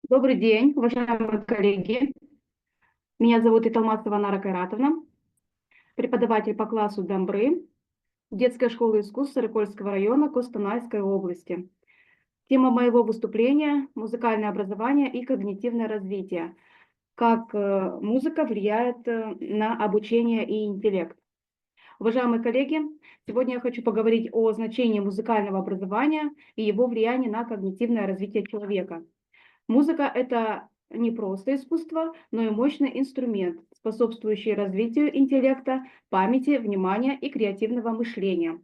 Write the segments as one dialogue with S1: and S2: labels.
S1: Добрый день, уважаемые коллеги. Меня зовут Италмасова Нара Кайратовна, преподаватель по классу Дамбры детской школы искусств Сарыкольского района Костанайской области. Тема моего выступления – музыкальное образование и когнитивное развитие. Как музыка влияет на обучение и интеллект. Уважаемые коллеги, сегодня я хочу поговорить о значении музыкального образования и его влиянии на когнитивное развитие человека. Музыка – это не просто искусство, но и мощный инструмент, способствующий развитию интеллекта, памяти, внимания и креативного мышления.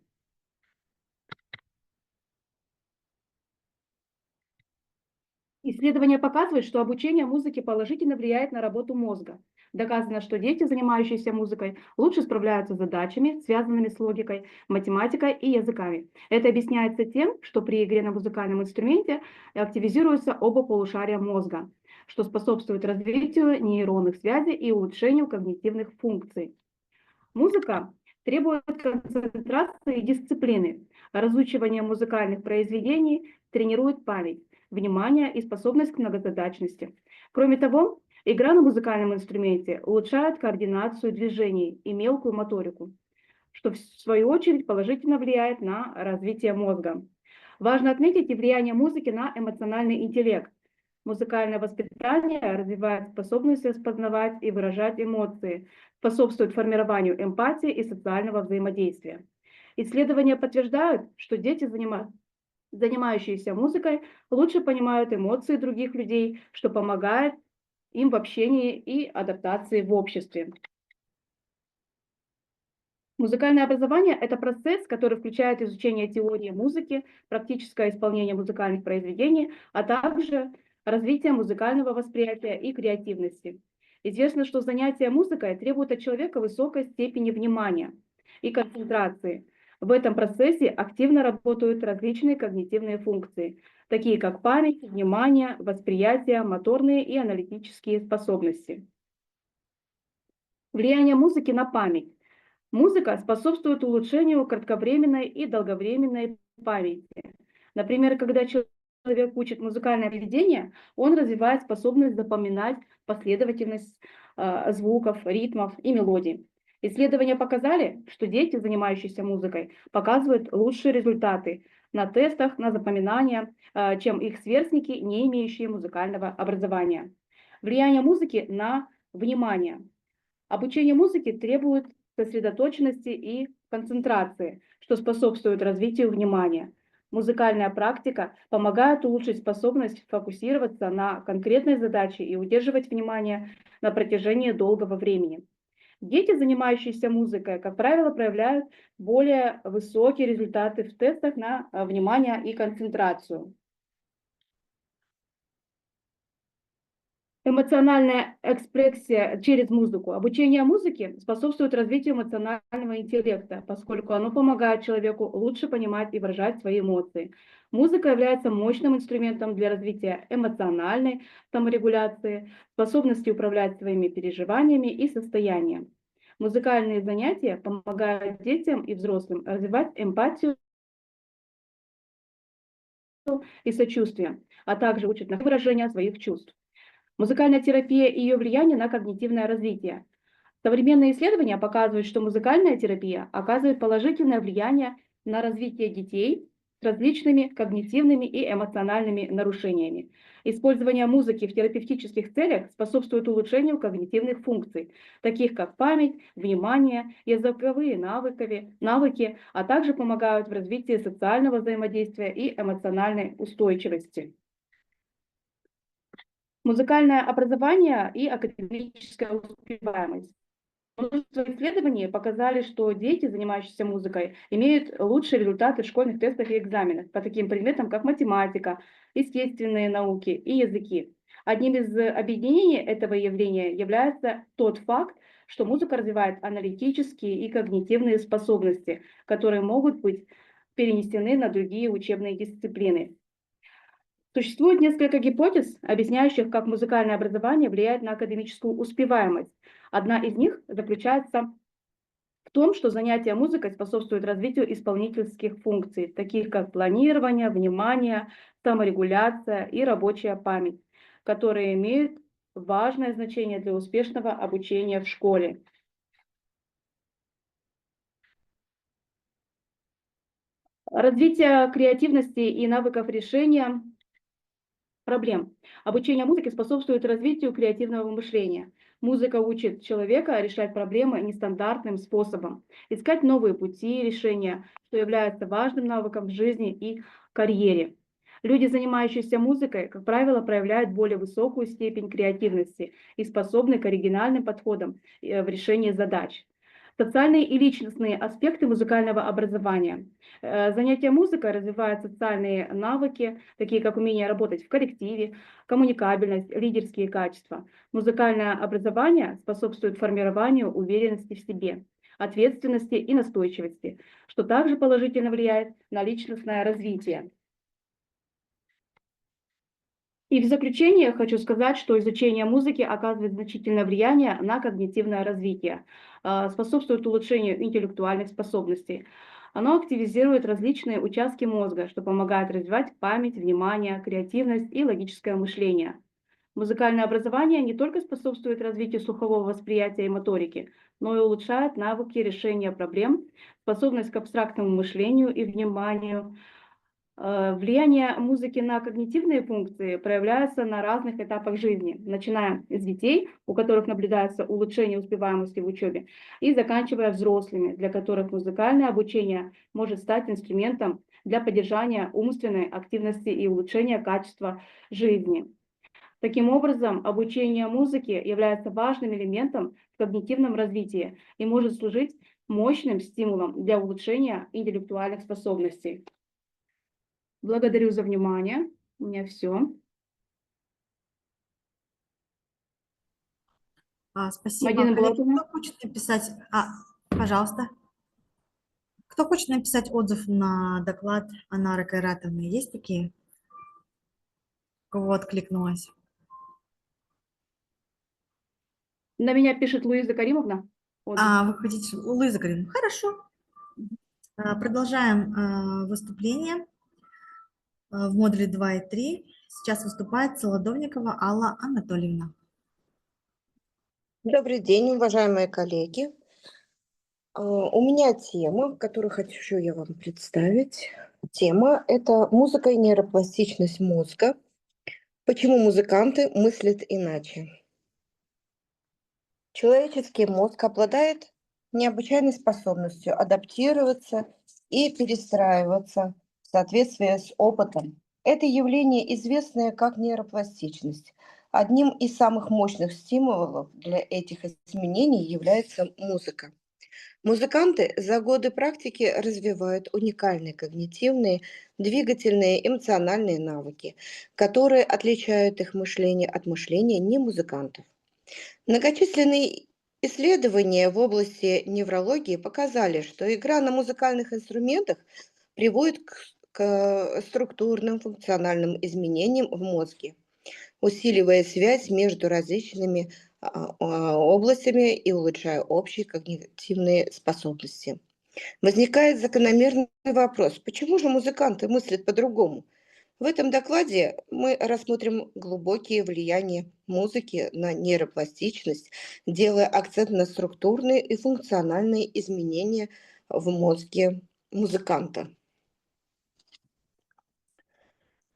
S1: Исследования показывают, что обучение музыке положительно влияет на работу мозга. Доказано, что дети, занимающиеся музыкой, лучше справляются с задачами, связанными с логикой, математикой и языками. Это объясняется тем, что при игре на музыкальном инструменте активизируются оба полушария мозга, что способствует развитию нейронных связей и улучшению когнитивных функций. Музыка требует концентрации и дисциплины. Разучивание музыкальных произведений тренирует память, внимание и способность к многозадачности. Кроме того, игра на музыкальном инструменте улучшает координацию движений и мелкую моторику, что в свою очередь положительно влияет на развитие мозга. Важно отметить и влияние музыки на эмоциональный интеллект. Музыкальное воспитание развивает способность распознавать и выражать эмоции, способствует формированию эмпатии и социального взаимодействия. Исследования подтверждают, что дети, занимающиеся музыкой, лучше понимают эмоции других людей, что помогает им в общении и адаптации в обществе. Музыкальное образование – это процесс, который включает изучение теории музыки, практическое исполнение музыкальных произведений, а также развитие музыкального восприятия и креативности. Известно, что занятия музыкой требуют от человека высокой степени внимания и концентрации. В этом процессе активно работают различные когнитивные функции, такие как память, внимание, восприятие, моторные и аналитические способности. Влияние музыки на память. Музыка способствует улучшению кратковременной и долговременной памяти. Например, когда человек учит музыкальное поведение, он развивает способность запоминать последовательность звуков, ритмов и мелодий. Исследования показали, что дети, занимающиеся музыкой, показывают лучшие результаты на тестах, на запоминание, чем их сверстники, не имеющие музыкального образования. Влияние музыки на внимание. Обучение музыке требует сосредоточенности и концентрации, что способствует развитию внимания. Музыкальная практика помогает улучшить способность фокусироваться на конкретной задаче и удерживать внимание на протяжении долгого времени. Дети, занимающиеся музыкой, как правило, проявляют более высокие результаты в тестах на внимание и концентрацию. Эмоциональная экспрессия через музыку. Обучение музыке способствует развитию эмоционального интеллекта, поскольку оно помогает человеку лучше понимать и выражать свои эмоции. Музыка является мощным инструментом для развития эмоциональной саморегуляции, способности управлять своими переживаниями и состоянием. Музыкальные занятия помогают детям и взрослым развивать эмпатию и сочувствие, а также учат на выражение своих чувств. Музыкальная терапия и ее влияние на когнитивное развитие. Современные исследования показывают, что музыкальная терапия оказывает положительное влияние на развитие детей с различными когнитивными и эмоциональными нарушениями. Использование музыки в терапевтических целях способствует улучшению когнитивных функций, таких как память, внимание, языковые навыки, а также помогают в развитии социального взаимодействия и эмоциональной устойчивости. Музыкальное образование и академическая успеваемость. Множество исследований показали, что дети, занимающиеся музыкой, имеют лучшие результаты в школьных тестах и экзаменах по таким предметам, как математика, естественные науки и языки. Одним из объединений этого явления является тот факт, что музыка развивает аналитические и когнитивные способности, которые могут быть перенесены на другие учебные дисциплины. Существует несколько гипотез, объясняющих, как музыкальное образование влияет на академическую успеваемость. Одна из них заключается в том, что занятия музыкой способствуют развитию исполнительских функций, таких как планирование, внимание, саморегуляция и рабочая память. которые имеют важное значение для успешного обучения в школе. Развитие креативности и навыков решения проблем. Обучение музыке способствует развитию креативного мышления. Музыка учит человека решать проблемы нестандартным способом, искать новые пути решения, что является важным навыком в жизни и карьере. Люди, занимающиеся музыкой, как правило, проявляют более высокую степень креативности и способны к оригинальным подходам в решении задач. Социальные и личностные аспекты музыкального образования. Занятия музыкой развивают социальные навыки, такие как умение работать в коллективе, коммуникабельность, лидерские качества. Музыкальное образование способствует формированию уверенности в себе, ответственности и настойчивости, что также положительно влияет на личностное развитие. И в заключение хочу сказать, что изучение музыки оказывает значительное влияние на когнитивное развитие, способствует улучшению интеллектуальных способностей. Оно активизирует различные участки мозга, что помогает развивать память, внимание, креативность и логическое мышление. Музыкальное образование не только способствует развитию слухового восприятия и моторики, но и улучшает навыки решения проблем, способность к абстрактному мышлению и вниманию. Влияние музыки на когнитивные функции проявляется на разных этапах жизни, начиная с детей, у которых наблюдается улучшение успеваемости в учебе, и заканчивая взрослыми, для которых музыкальное обучение может стать инструментом для поддержания умственной активности и улучшения качества жизни. Таким образом, обучение музыке является важным элементом в когнитивном развитии и может служить мощным стимулом для улучшения интеллектуальных способностей. Благодарю за внимание. У меня все.
S2: Спасибо.
S1: Мадина
S2: Коллеги,
S1: Булатовна.
S2: кто хочет написать? Пожалуйста. Кто хочет написать отзыв на доклад Анары Кайратовны? Есть такие? У кого откликнулась?
S1: На меня пишет Луиза Каримовна. Отзыв.
S2: Вы хотите, Луиза Каримовна? Хорошо. Продолжаем выступление в модуле 2 и 3. Сейчас выступает Солодовникова Алла Анатольевна.
S3: Добрый день, уважаемые коллеги. У меня тема, которую хочу я вам представить. Тема – это музыка и нейропластичность мозга. Почему музыканты мыслят иначе? Человеческий мозг обладает необычайной способностью адаптироваться и перестраиваться в соответствии с опытом. Это явление, известное как нейропластичность. Одним из самых мощных стимулов для этих изменений является музыка. Музыканты за годы практики развивают уникальные когнитивные, двигательные, эмоциональные навыки, которые отличают их мышление от мышления немузыкантов. Многочисленные исследования в области неврологии показали, что игра на музыкальных инструментах приводит к структурным функциональным изменениям в мозге, усиливая связь между различными областями и улучшая общие когнитивные способности. Возникает закономерный вопрос, почему же музыканты мыслят по-другому? В этом докладе мы рассмотрим глубокие влияния музыки на нейропластичность, делая акцент на структурные и функциональные изменения в мозге музыканта.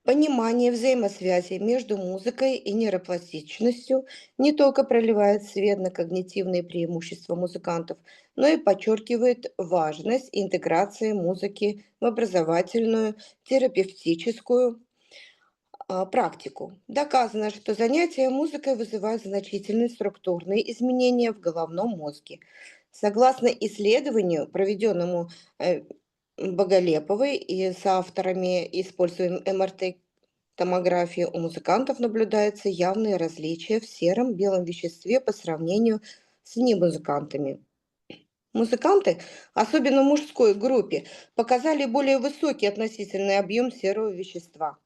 S3: Понимание взаимосвязи между музыкой и нейропластичностью не только проливает свет на когнитивные преимущества музыкантов, но и подчеркивает важность интеграции музыки в образовательную, терапевтическую практику. Доказано, что занятия музыкой вызывают значительные структурные изменения в головном мозге. Согласно исследованию, проведенному Боголеповой и с авторами, используем МРТ-томографии, у музыкантов наблюдаются явные различия в сером белом веществе по сравнению с немузыкантами. Музыканты, особенно в мужской группе, показали более высокий относительный объем серого вещества.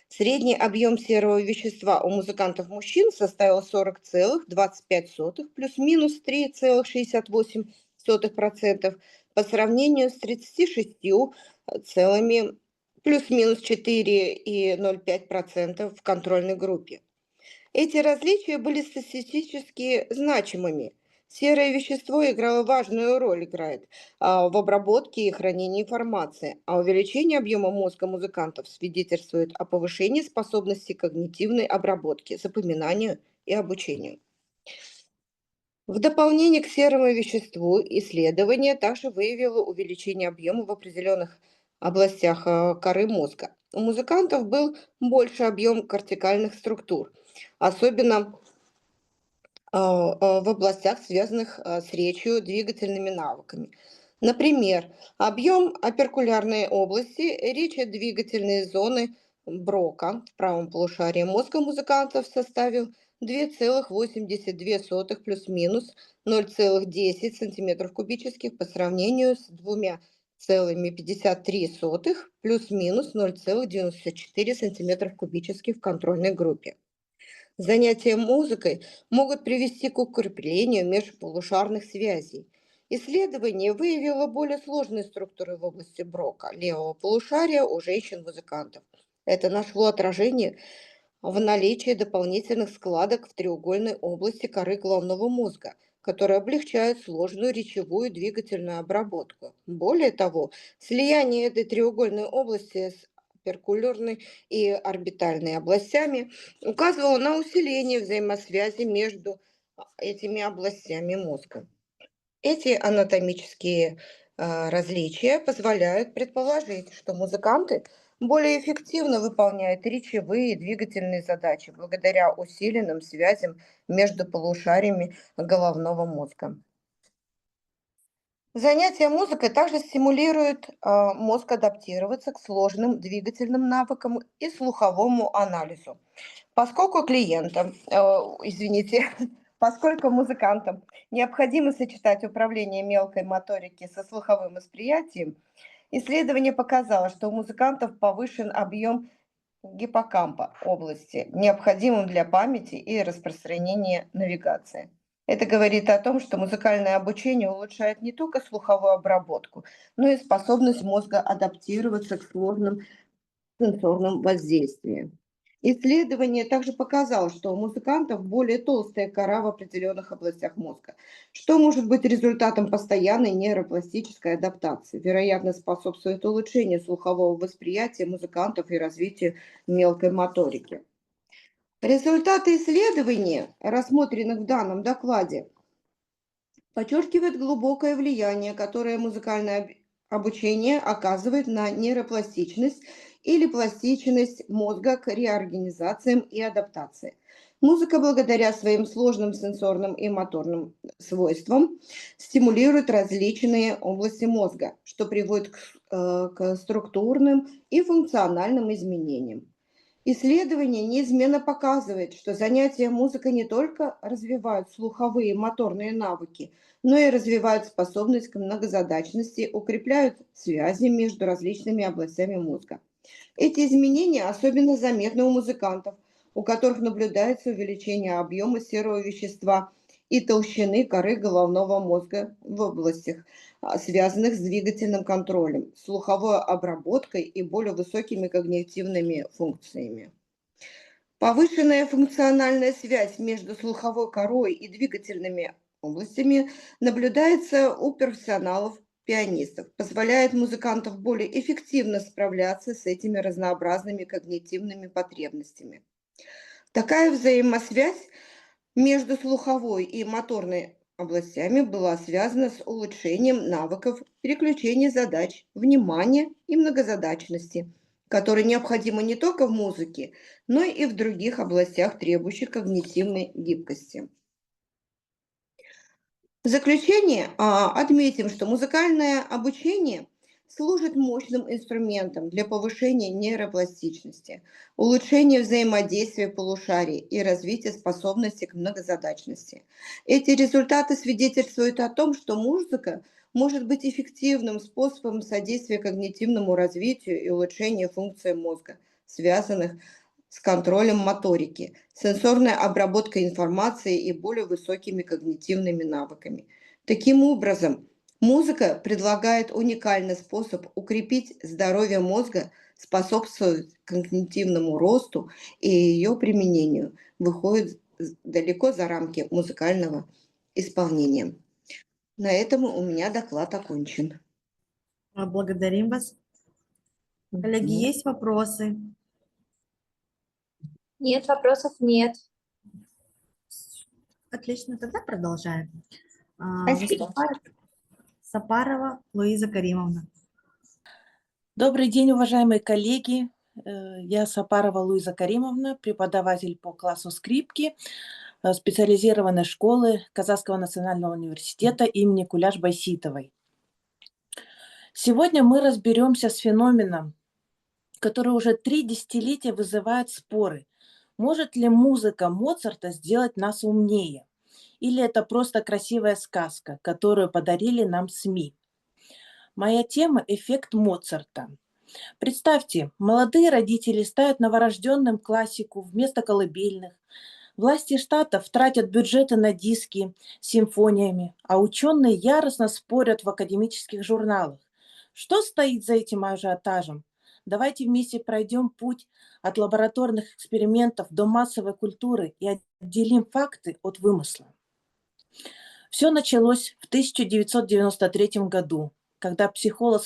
S3: Средний объем серого вещества у музыкантов-мужчин составил 40,25 плюс-минус 3,68% по сравнению с 36 целыми плюс-минус 4,05% в контрольной группе. Эти различия были статистически значимыми. Серое вещество играло важную роль в обработке и хранении информации, а увеличение объема мозга музыкантов свидетельствует о повышении способности когнитивной обработки, запоминанию и обучению. В дополнение к серому веществу исследование также выявило увеличение объема в определенных областях коры мозга. У музыкантов был больше объем кортикальных структур, особенно в областях, связанных с речью, двигательными навыками. Например, объем оперкулярной области, речи-двигательные зоны Брока в правом полушарии мозга музыкантов составил 2,82 плюс-минус 0,10 сантиметров кубических по сравнению с 2,53 плюс-минус 0,94 сантиметров кубических в контрольной группе. Занятия музыкой могут привести к укреплению межполушарных связей. Исследование выявило более сложные структуры в области Брока, левого полушария у женщин-музыкантов. Это нашло отражение в наличии дополнительных складок в треугольной области коры головного мозга, которые облегчают сложную речевую и двигательную обработку. Более того, слияние этой треугольной области с перкулярной и орбитальной областями указывало на усиление взаимосвязи между этими областями мозга. Эти анатомические различия позволяют предположить, что музыканты более эффективно выполняют речевые и двигательные задачи благодаря усиленным связям между полушариями головного мозга. Занятия музыкой также стимулируют мозг адаптироваться к сложным двигательным навыкам и слуховому анализу. Поскольку поскольку музыкантам необходимо сочетать управление мелкой моторики со слуховым восприятием, исследование показало, что у музыкантов повышен объем гиппокампа области, необходимым для памяти и распространения навигации. Это говорит о том, что музыкальное обучение улучшает не только слуховую обработку, но и способность мозга адаптироваться к сложным сенсорным воздействиям. Исследование также показало, что у музыкантов более толстая кора в определенных областях мозга, что может быть результатом постоянной нейропластической адаптации. Вероятно, способствует улучшению слухового восприятия музыкантов и развитию мелкой моторики. Результаты исследований, рассмотренных в данном докладе, подчеркивают глубокое влияние, которое музыкальное обучение оказывает на нейропластичность или пластичность мозга к реорганизациям и адаптации. Музыка, благодаря своим сложным сенсорным и моторным свойствам, стимулирует различные области мозга, что приводит к структурным и функциональным изменениям. Исследование неизменно показывает, что занятия музыкой не только развивают слуховые и моторные навыки, но и развивают способность к многозадачности, укрепляют связи между различными областями мозга. Эти изменения особенно заметны у музыкантов, у которых наблюдается увеличение объема серого вещества и толщины коры головного мозга в областях, связанных с двигательным контролем, слуховой обработкой и более высокими когнитивными функциями. Повышенная функциональная связь между слуховой корой и двигательными областями наблюдается у профессионалов-пианистов, позволяет музыкантам более эффективно справляться с этими разнообразными когнитивными потребностями. Такая взаимосвязь между слуховой и моторной областями была связана с улучшением навыков переключения задач, внимания и многозадачности, которые необходимы не только в музыке, но и в других областях, требующих когнитивной гибкости. В заключение отметим, что музыкальное обучение служит мощным инструментом для повышения нейропластичности, улучшения взаимодействия полушарий и развития способности к многозадачности. Эти результаты свидетельствуют о том, что музыка может быть эффективным способом содействия когнитивному развитию и улучшения функций мозга, связанных с контролем моторики, сенсорной обработкой информации и более высокими когнитивными навыками. Таким образом, музыка предлагает уникальный способ укрепить здоровье мозга, способствовать когнитивному росту и ее применению выходит далеко за рамки музыкального исполнения. На этом у меня доклад окончен.
S2: Благодарим вас. Коллеги,
S3: Мгм.
S2: есть вопросы?
S4: Нет, вопросов нет.
S2: Отлично, тогда продолжаем.
S3: Спасибо.
S2: Выступает Сапарова Луиза Каримовна.
S5: Добрый день, уважаемые коллеги. Я Сапарова Луиза Каримовна, преподаватель по классу скрипки специализированной школы Казахского национального университета имени Куляш-Байситовой. Сегодня мы разберемся с феноменом, который уже 3 десятилетия вызывает споры. Может ли музыка Моцарта сделать нас умнее? Или это просто красивая сказка, которую подарили нам СМИ? Моя тема – эффект Моцарта. Представьте, молодые родители ставят новорожденным классику вместо колыбельных. Власти штатов тратят бюджеты на диски с симфониями, а ученые яростно спорят в академических журналах. Что стоит за этим ажиотажем? Давайте вместе пройдем путь от лабораторных экспериментов до массовой культуры и отделим факты от вымысла. Все началось в 1993 году, когда психолог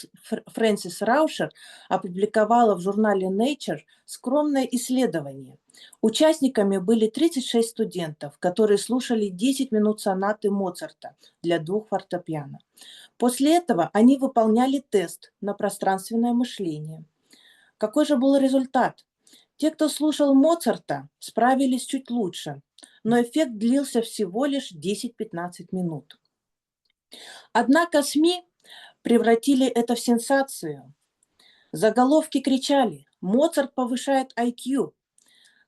S5: Фрэнсис Раушер опубликовала в журнале Nature скромное исследование. Участниками были 36 студентов, которые слушали 10 минут сонаты Моцарта для 2 фортепиано. После этого они выполняли тест на пространственное мышление. Какой же был результат? Те, кто слушал Моцарта, справились чуть лучше, но эффект длился всего лишь 10-15 минут. Однако СМИ превратили это в сенсацию. Заголовки кричали: «Моцарт повышает IQ»,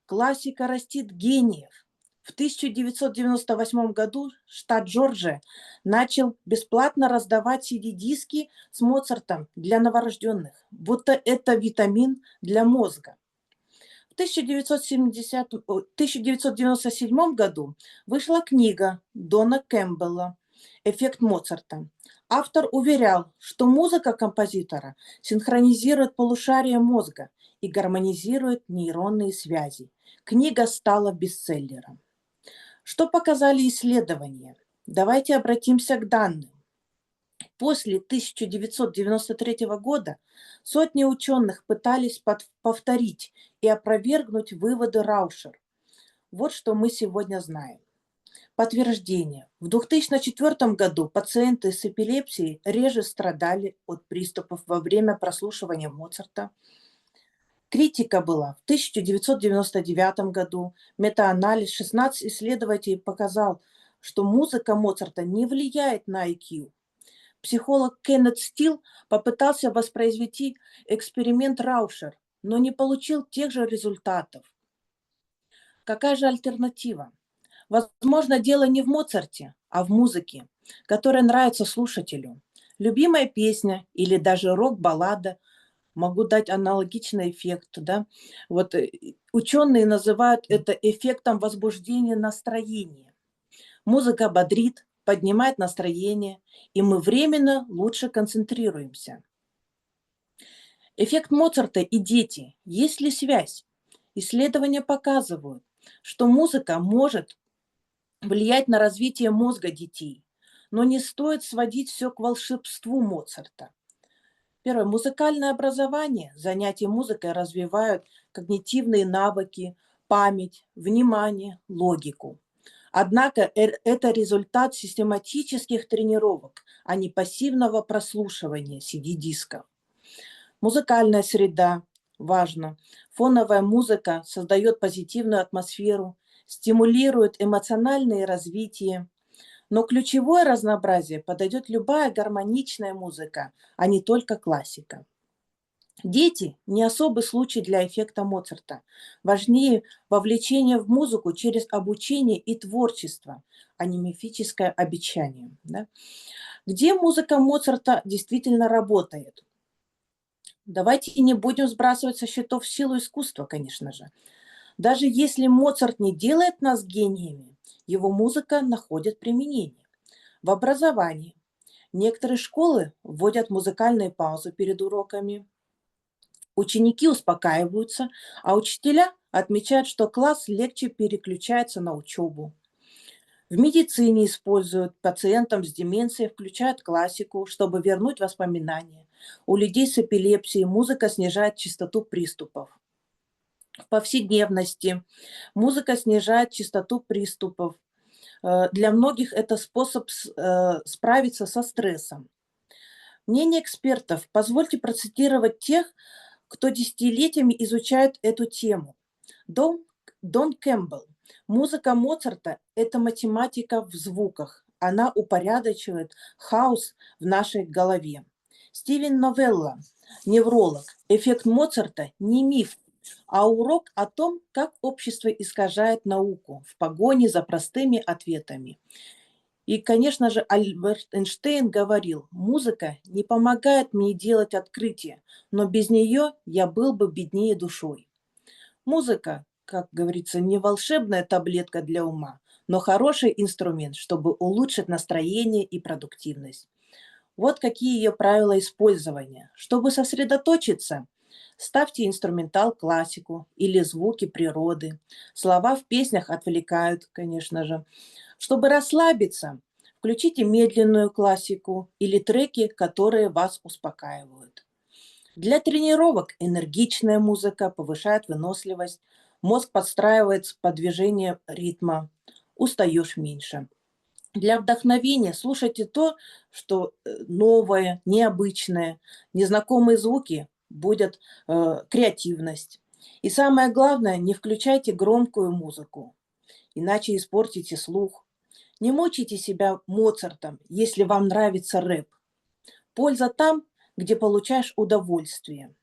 S5: «Классика растит гениев». В 1998 году штат Джорджия начал бесплатно раздавать CD-диски с Моцартом для новорожденных, будто это витамин для мозга. В 1997 году вышла книга Дона Кэмпбелла «Эффект Моцарта». Автор уверял, что музыка композитора синхронизирует полушария мозга и гармонизирует нейронные связи. Книга стала бестселлером. Что показали исследования? Давайте обратимся к данным. После 1993 года сотни ученых пытались повторить и опровергнуть выводы Раушер. Вот что мы сегодня знаем. Подтверждение. В 2004 году пациенты с эпилепсией реже страдали от приступов во время прослушивания Моцарта. Критика была в 1999 году. Метаанализ 16 исследователей показал, что музыка Моцарта не влияет на IQ. Психолог Кеннет Стил попытался воспроизвести эксперимент Раушер, но не получил тех же результатов. Какая же альтернатива? Возможно, дело не в Моцарте, а в музыке, которая нравится слушателю. Любимая песня или даже рок-баллада могут дать аналогичный эффект. Да? Вот ученые называют это эффектом возбуждения настроения. Музыка бодрит, поднимает настроение, и мы временно лучше концентрируемся. Эффект Моцарта и дети. Есть ли связь? Исследования показывают, что музыка может влиять на развитие мозга детей, но не стоит сводить все к волшебству Моцарта. Первое. Музыкальное образование. Занятия музыкой развивают когнитивные навыки, память, внимание, логику. Однако это результат систематических тренировок, а не пассивного прослушивания CD-дисков. Музыкальная среда. Важно. Фоновая музыка создает позитивную атмосферу, стимулирует эмоциональное развитие. Но ключевое разнообразие подойдет любая гармоничная музыка, а не только классика. Дети – не особый случай для эффекта Моцарта. Важнее вовлечение в музыку через обучение и творчество, а не мифическое обещание. Да? Где музыка Моцарта действительно работает? Давайте не будем сбрасывать со счетов силу искусства, конечно же. Даже если Моцарт не делает нас гениями, его музыка находит применение. В образовании. Некоторые школы вводят музыкальные паузы перед уроками. Ученики успокаиваются, а учителя отмечают, что класс легче переключается на учебу. В медицине используют пациентам с деменцией, включают классику, чтобы вернуть воспоминания. У людей с эпилепсией музыка снижает частоту приступов. В повседневности музыка снижает частоту приступов. Для многих это способ справиться со стрессом. Мнение экспертов. Позвольте процитировать тех, кто десятилетиями изучает эту тему. Дон Кэмпбелл. Музыка Моцарта– это математика в звуках. Она упорядочивает хаос в нашей голове. Стивен Новелла, невролог. Эффект Моцарта не миф, а урок о том, как общество искажает науку в погоне за простыми ответами. И, конечно же, Альберт Эйнштейн говорил: музыка не помогает мне делать открытия, но без нее я был бы беднее душой. Музыка, как говорится, не волшебная таблетка для ума, но хороший инструмент, чтобы улучшить настроение и продуктивность. Вот какие ее правила использования. Чтобы сосредоточиться, ставьте инструментал классику или звуки природы. Слова в песнях отвлекают, конечно же. Чтобы расслабиться, включите медленную классику или треки, которые вас успокаивают. Для тренировок энергичная музыка повышает выносливость, мозг подстраивается под движение ритма, устаешь меньше. Для вдохновения слушайте то, что новое, необычное, незнакомые звуки будут креативность. И самое главное, не включайте громкую музыку, иначе испортите слух. Не мучайте себя Моцартом, если вам нравится рэп. Польза там, где получаешь удовольствие.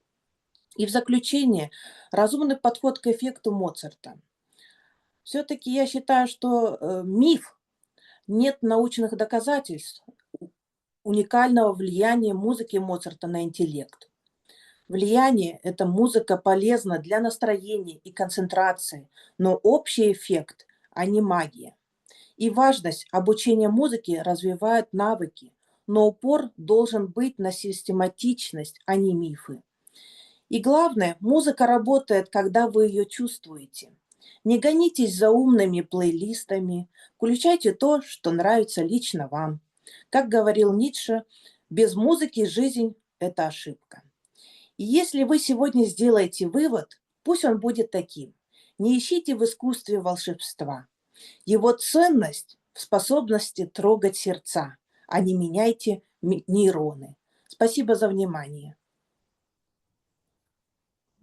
S5: И в заключение, разумный подход к эффекту Моцарта. Все-таки я считаю, что миф. Нет научных доказательств уникального влияния музыки Моцарта на интеллект. Влияние – это музыка полезна для настроения и концентрации, но общий эффект, а не магия. И важность обучения музыке развивает навыки, но упор должен быть на систематичность, а не мифы. И главное, музыка работает, когда вы ее чувствуете. Не гонитесь за умными плейлистами, включайте то, что нравится лично вам. Как говорил Ницше, без музыки жизнь – это ошибка. И если вы сегодня сделаете вывод, пусть он будет таким. Не ищите в искусстве волшебства. Его ценность в способности трогать сердца, а не меняйте нейроны. Спасибо за внимание.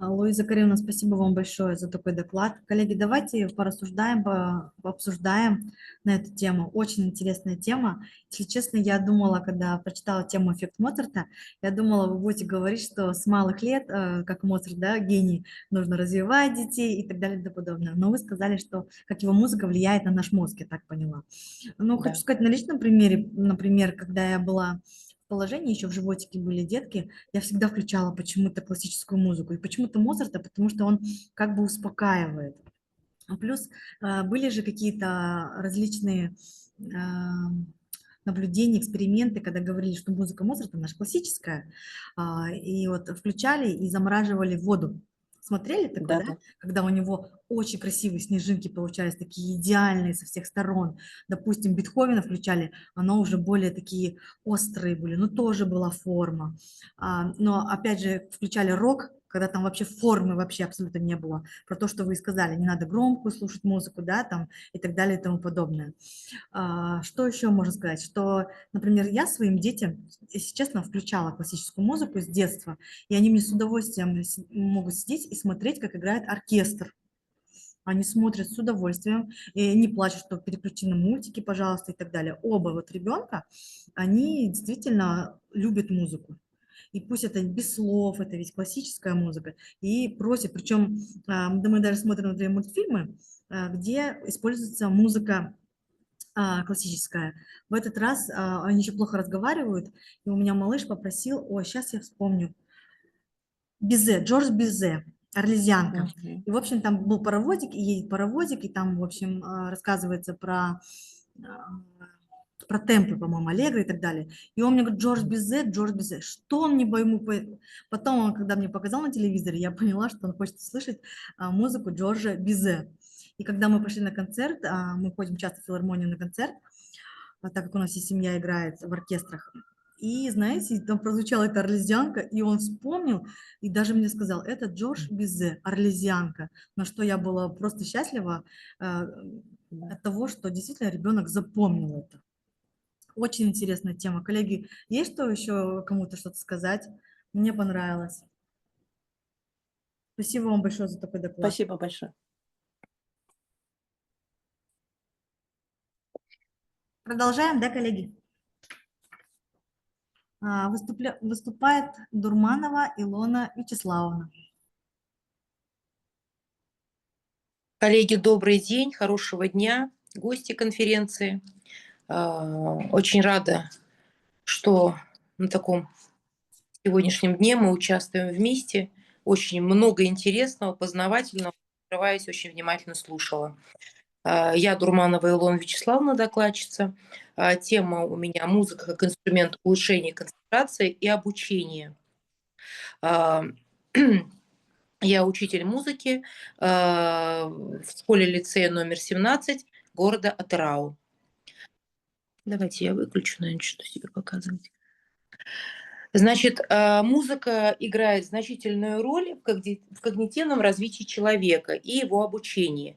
S2: Луиза Каримовна, спасибо вам большое за такой доклад. Коллеги, давайте порассуждаем, пообсуждаем на эту тему. Очень интересная тема. Если честно, я думала, когда прочитала тему «Эффект Моцарта», я думала, вы будете говорить, что с малых лет, как Моцарт, да, гений, нужно развивать детей и так далее и тому подобное. Но вы сказали, что как его музыка влияет на наш мозг, я так поняла. Ну,
S5: Да.
S2: хочу сказать на личном примере, например, когда я была положении, еще в животике были детки, я всегда включала почему-то классическую музыку. И почему-то Моцарта, потому что он как бы успокаивает. Плюс были же какие-то различные наблюдения, эксперименты, когда говорили, что музыка Моцарта наша классическая, и вот включали и замораживали воду. Смотрели такое, да?
S5: Да.
S2: Когда у него очень красивые снежинки получались, такие идеальные со всех сторон. Допустим, Бетховена включали, оно уже более такие острые были, но тоже была форма. Но опять же включали рок, когда там вообще формы вообще абсолютно не было. Про то, что вы и сказали, не надо громкую слушать музыку, да, там и так далее и тому подобное. Что еще можно сказать? Что, например, я своим детям, если честно, включала классическую музыку с детства, и они мне с удовольствием могут сидеть и смотреть, как играет оркестр. Они смотрят с удовольствием и не плачут, что переключи на мультики, пожалуйста, и так далее. Оба вот ребенка, они действительно любят музыку. И пусть это без слов, это ведь классическая музыка, и просят, причем мы даже смотрим, например, мультфильмы, где используется музыка классическая. В этот раз они еще плохо разговаривают, и у меня малыш попросил, сейчас я вспомню, Бизе, Джордж Бизе, «Орлезианка». И, в общем, там был паровозик, и едет паровозик, и там, в общем, рассказывается про про темпы, по-моему, Аллегро и так далее. И он мне говорит, Джордж Бизе, что он мне ему... Потом он, когда мне показал на телевизоре, я поняла, что он хочет услышать музыку Джорджа Бизе. И когда мы пошли на концерт, мы ходим часто в филармонию на концерт, так как у нас вся семья играет в оркестрах. И, знаете, там прозвучала эта орлезианка, и он вспомнил, и даже мне сказал, это Джордж Бизе, орлезианка. На что я была просто счастлива от того, что действительно ребенок запомнил это. Очень интересная тема. Коллеги, есть что еще кому-то что-то сказать? Мне понравилось. Спасибо вам большое за такой доклад.
S5: Спасибо большое.
S2: Продолжаем, да, коллеги? Выступает Дурманова Илона Вячеславовна.
S4: Коллеги, добрый день, хорошего дня, гости конференции. Очень рада, что на таком сегодняшнем дне мы участвуем вместе. Очень много интересного, познавательного. Открываясь, очень внимательно слушала. Я Дурманова Илона Вячеславовна, докладчица. Тема у меня «Музыка как инструмент улучшения концентрации и обучения». Я учитель музыки в школе-лицее номер 17 города Атырау. Давайте я выключу, наверное, что себе показывать. Значит, музыка играет значительную роль в когнитивном развитии человека и его обучении.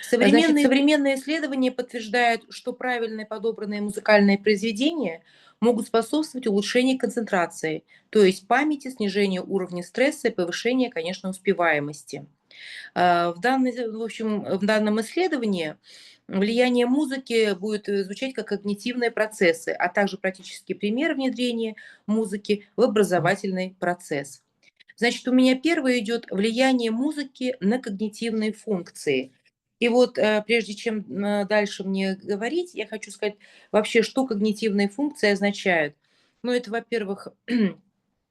S4: Современные исследования подтверждают, что правильно подобранные музыкальные произведения могут способствовать улучшению концентрации, то есть памяти, снижению уровня стресса и повышению, конечно, успеваемости. В данном исследовании влияние музыки будет звучать как когнитивные процессы, а также практический пример внедрения музыки в образовательный процесс. Значит, у меня первое идет влияние музыки на когнитивные функции. И вот прежде чем дальше мне говорить, я хочу сказать вообще, что когнитивные функции означают. Ну, это, во-первых,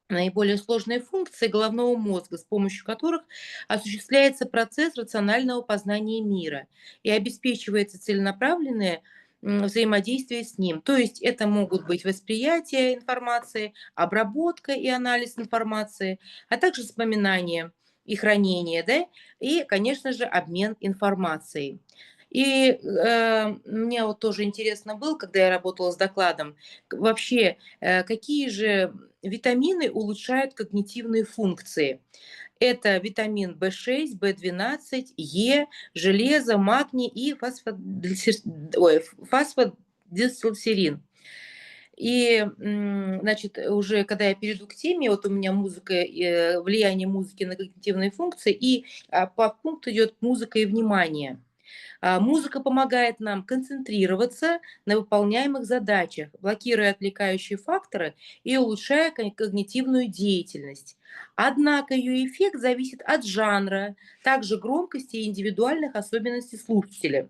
S4: наиболее сложные функции головного мозга, с помощью которых осуществляется процесс рационального познания мира и обеспечивается целенаправленное взаимодействие с ним. То есть это могут быть восприятие информации, обработка и анализ информации, а также вспоминание и хранение, да, и, конечно же, обмен информацией. И мне вот тоже интересно было, когда я работала с докладом, вообще, какие же витамины улучшают когнитивные функции. Это витамин В6, В12, Е, железо, магний и фосфодиэцилсерин. И, значит, уже когда я перейду к теме, вот у меня музыка, влияние музыки на когнитивные функции, и подпункт идет музыка и внимание. Музыка помогает нам концентрироваться на выполняемых задачах, блокируя отвлекающие факторы и улучшая когнитивную деятельность. Однако ее эффект зависит от жанра, также громкости и индивидуальных особенностей слушателя.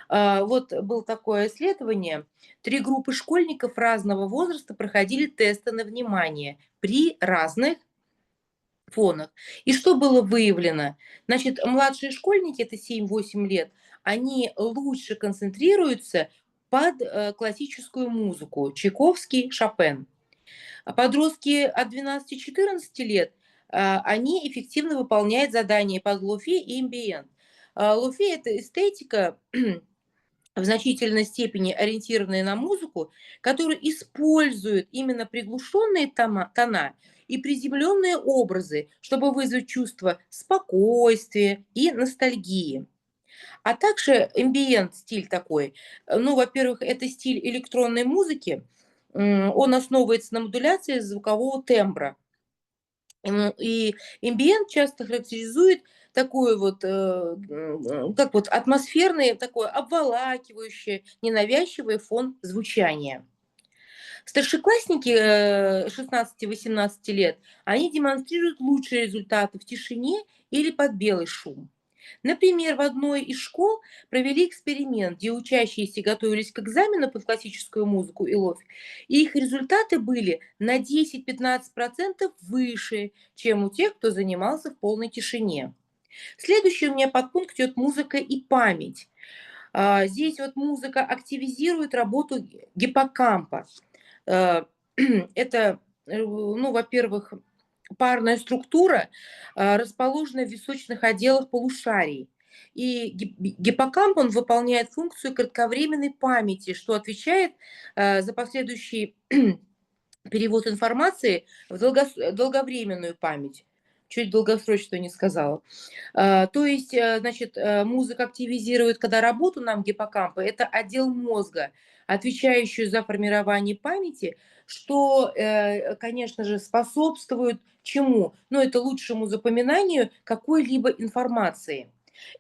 S4: Вот было такое исследование. 3 группы школьников разного возраста проходили тесты на внимание при разных фонах. И что было выявлено? Значит, младшие школьники, это 7-8 лет, они лучше концентрируются под классическую музыку, Чайковский, Шопен. А подростки от 12-14 лет, они эффективно выполняют задания под лофи и эмбиент. Лофи – это эстетика, в значительной степени ориентированная на музыку, которая использует именно приглушенные тона и приземленные образы, чтобы вызвать чувство спокойствия и ностальгии. А также эмбиент стиль такой. Ну, во-первых, это стиль электронной музыки. Он основывается на модуляции звукового тембра. И эмбиент часто характеризует такой вот, как вот атмосферный, такой обволакивающий, ненавязчивый фон звучания. Старшеклассники 16-18 лет, они демонстрируют лучшие результаты в тишине или под белый шум. Например, в одной из школ провели эксперимент, где учащиеся готовились к экзамену под классическую музыку и лофи, и их результаты были на 10-15% выше, чем у тех, кто занимался в полной тишине. Следующий у меня подпункт идет музыка и память. Здесь вот музыка активизирует работу гиппокампа. Э, Это, ну, во-первых, парная структура расположена в височных отделах полушарий. И гиппокамп, он выполняет функцию кратковременной памяти, что отвечает за последующий перевод информации в долговременную память. Чуть долгосрочную не сказала. То есть, значит, музыка активизирует, когда работу нам гиппокампа, это отдел мозга, отвечающий за формирование памяти, что, конечно же, способствует чему? Ну, это лучшему запоминанию какой-либо информации.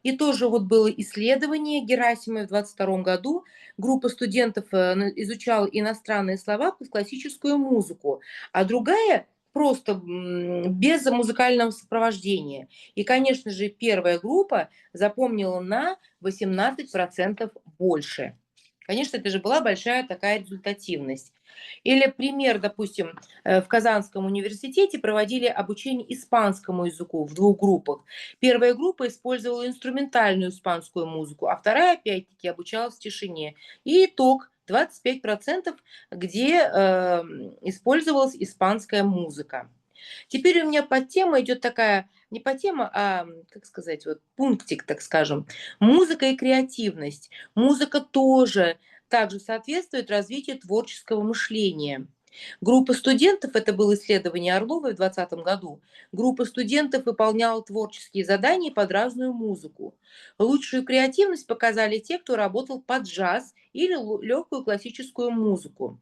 S4: И тоже вот было исследование Герасимовой в 22 году. Группа студентов изучала иностранные слова под классическую музыку, а другая просто без музыкального сопровождения. И, конечно же, первая группа запомнила на 18% больше. Конечно, это же была большая такая результативность. Или пример, допустим, в Казанском университете проводили обучение испанскому языку в 2 группах. Первая группа использовала инструментальную испанскую музыку, а вторая, опять-таки, обучалась тишине. И итог 25%, где использовалась испанская музыка. Теперь у меня подтема идет такая, не подтема, а, как сказать, вот пунктик, так скажем, музыка и креативность. Музыка тоже также соответствует развитию творческого мышления. Группа студентов, это было исследование Орловой в 2020 году, группа студентов выполняла творческие задания под разную музыку. Лучшую креативность показали те, кто работал под джаз или легкую классическую музыку.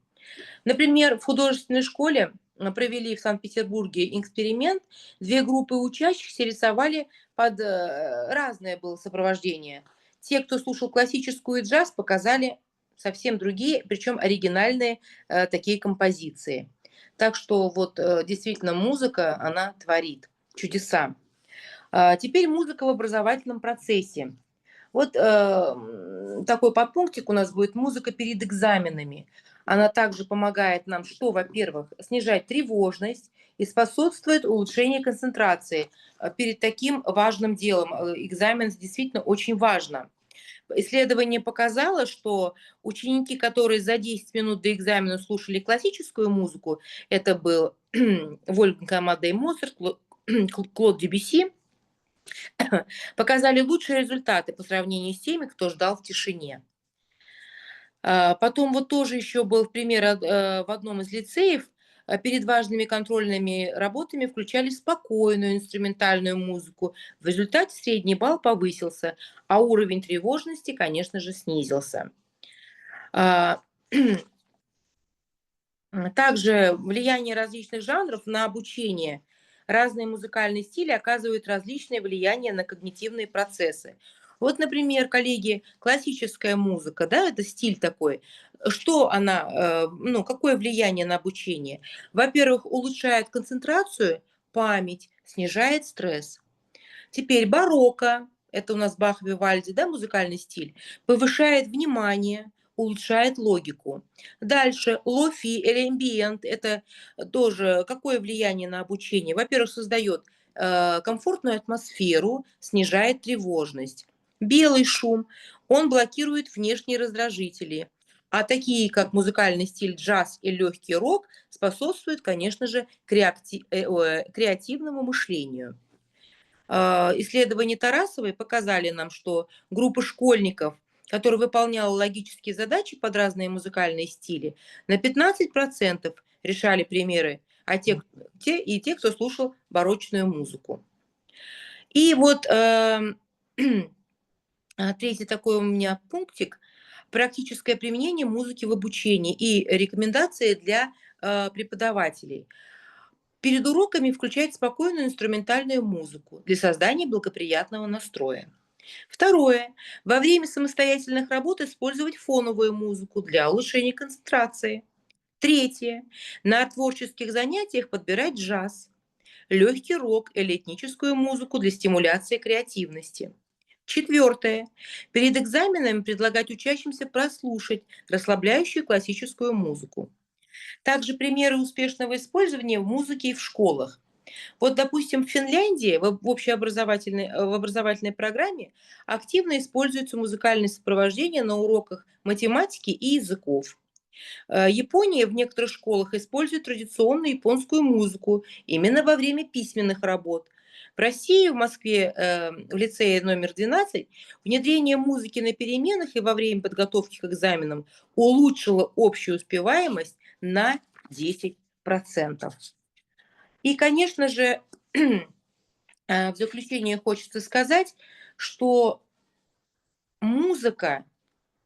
S4: Например, в художественной школе провели в Санкт-Петербурге эксперимент. 2 группы учащихся рисовали под разное было сопровождение. Те, кто слушал классическую и джаз, показали совсем другие, причем оригинальные такие композиции. Так что вот действительно музыка, она творит чудеса. Теперь музыка в образовательном процессе. Вот такой подпунктик у нас будет: музыка перед экзаменами. Она также помогает нам, что, во-первых, снижать тревожность и способствует улучшению концентрации перед таким важным делом. Экзамен действительно очень важно. Исследование показало, что ученики, которые за 10 минут до экзамена слушали классическую музыку, это был Вольфганг Амадей Моцарт, Клод Дебюсси, показали лучшие результаты по сравнению с теми, кто ждал в тишине. Потом вот тоже еще был пример в одном из лицеев. Перед важными контрольными работами включали спокойную инструментальную музыку. В результате средний балл повысился, а уровень тревожности, конечно же, снизился. Также влияние различных жанров на обучение. Разные музыкальные стили оказывают различное влияние на когнитивные процессы. Вот, например, коллеги, классическая музыка, да, это стиль такой. Что она, ну, какое влияние на обучение? Во-первых, улучшает концентрацию, память, снижает стресс. Теперь барокко, это у нас Бах, Вивальди, да, музыкальный стиль, повышает внимание, улучшает логику. Дальше лофи или эмбиент, это тоже какое влияние на обучение? Во-первых, создает комфортную атмосферу, снижает тревожность. Белый шум, он блокирует внешние раздражители. А такие, как музыкальный стиль джаз и легкий рок, способствуют, конечно же, креативному мышлению. Исследования Тарасовой показали нам, что группа школьников, которая выполняла логические задачи под разные музыкальные стили, на 15% решали примеры, а те, кто слушал барочную музыку. И вот третий такой у меня пунктик: практическое применение музыки в обучении и рекомендации для преподавателей. Перед уроками включать спокойную инструментальную музыку для создания благоприятного настроя. Второе. Во время самостоятельных работ использовать фоновую музыку для улучшения концентрации. Третье. На творческих занятиях подбирать джаз, легкий рок или этническую музыку для стимуляции креативности. Четвертое. Перед экзаменами предлагать учащимся прослушать расслабляющую классическую музыку. Также примеры успешного использования в музыке и в школах. Вот, допустим, в Финляндии в в образовательной программе активно используется музыкальное сопровождение на уроках математики и языков. Япония в некоторых школах использует традиционную японскую музыку именно во время письменных работ. В России, в Москве, в лицее номер 12, внедрение музыки на переменах и во время подготовки к экзаменам улучшило общую успеваемость на 10%. И, конечно же, в заключение хочется сказать, что музыка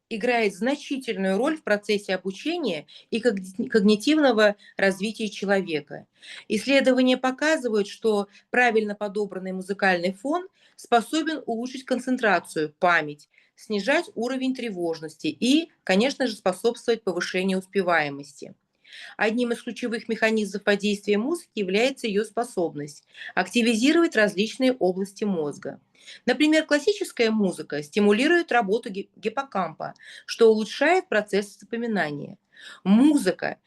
S4: играет значительную роль в процессе обучения и когнитивного развития человека. Исследования показывают, что правильно подобранный музыкальный фон способен улучшить концентрацию, память, снижать уровень тревожности и, конечно же, способствовать повышению успеваемости. Одним из ключевых механизмов воздействия музыки является ее способность активизировать различные области мозга. Например, классическая музыка стимулирует работу гиппокампа, что улучшает процесс запоминания. Музыка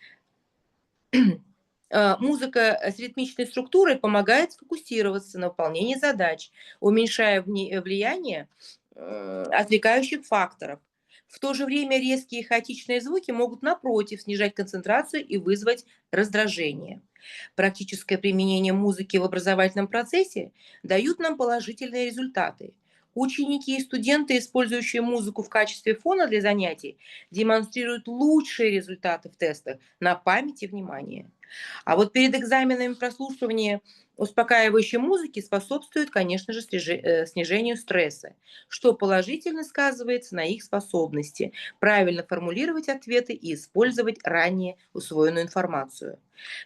S4: с ритмичной структурой помогает сфокусироваться на выполнении задач, уменьшая влияние отвлекающих факторов. В то же время резкие и хаотичные звуки могут, напротив, снижать концентрацию и вызвать раздражение. Практическое применение музыки в образовательном процессе дают нам положительные результаты. Ученики и студенты, использующие музыку в качестве фона для занятий, демонстрируют лучшие результаты в тестах на память и внимание. А вот перед экзаменами прослушивание успокаивающей музыки способствует, конечно же, снижению стресса, что положительно сказывается на их способности правильно формулировать ответы и использовать ранее усвоенную информацию.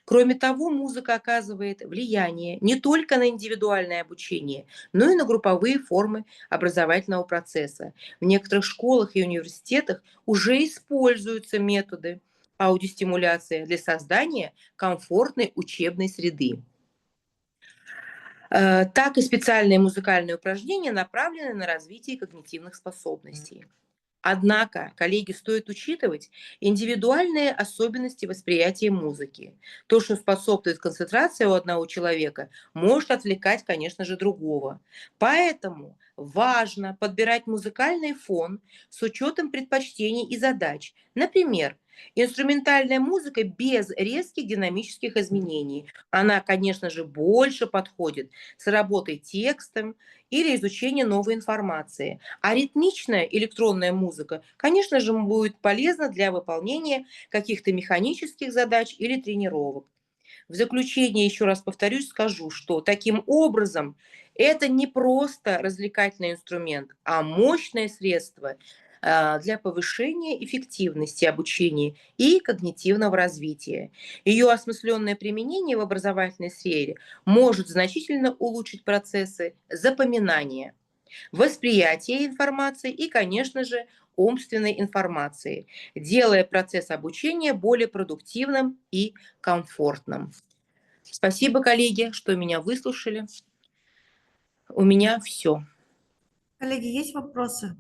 S4: Кроме того, музыка оказывает влияние не только на индивидуальное обучение, но и на групповые формы образовательного процесса. В некоторых школах и университетах уже используются методы аудиостимуляции для создания комфортной учебной среды. Так и специальные музыкальные упражнения направлены на развитие когнитивных способностей. Однако, коллеги, стоит учитывать индивидуальные особенности восприятия музыки. То, что способствует концентрации у одного человека, может отвлекать, конечно же, другого. Поэтому важно подбирать музыкальный фон с учетом предпочтений и задач. Например, инструментальная музыка без резких динамических изменений. Она, конечно же, больше подходит с работой текстом или изучением новой информации. А ритмичная электронная музыка, конечно же, будет полезна для выполнения каких-то механических задач или тренировок. В заключение еще раз повторюсь, скажу, что таким образом это не просто развлекательный инструмент, а мощное средство для повышения эффективности обучения и когнитивного развития. Ее осмысленное применение в образовательной сфере может значительно улучшить процессы запоминания, восприятия информации и, конечно же, умственной информации, делая процесс обучения более продуктивным и комфортным. Спасибо, коллеги, что меня выслушали. У меня все.
S2: Коллеги, есть вопросы?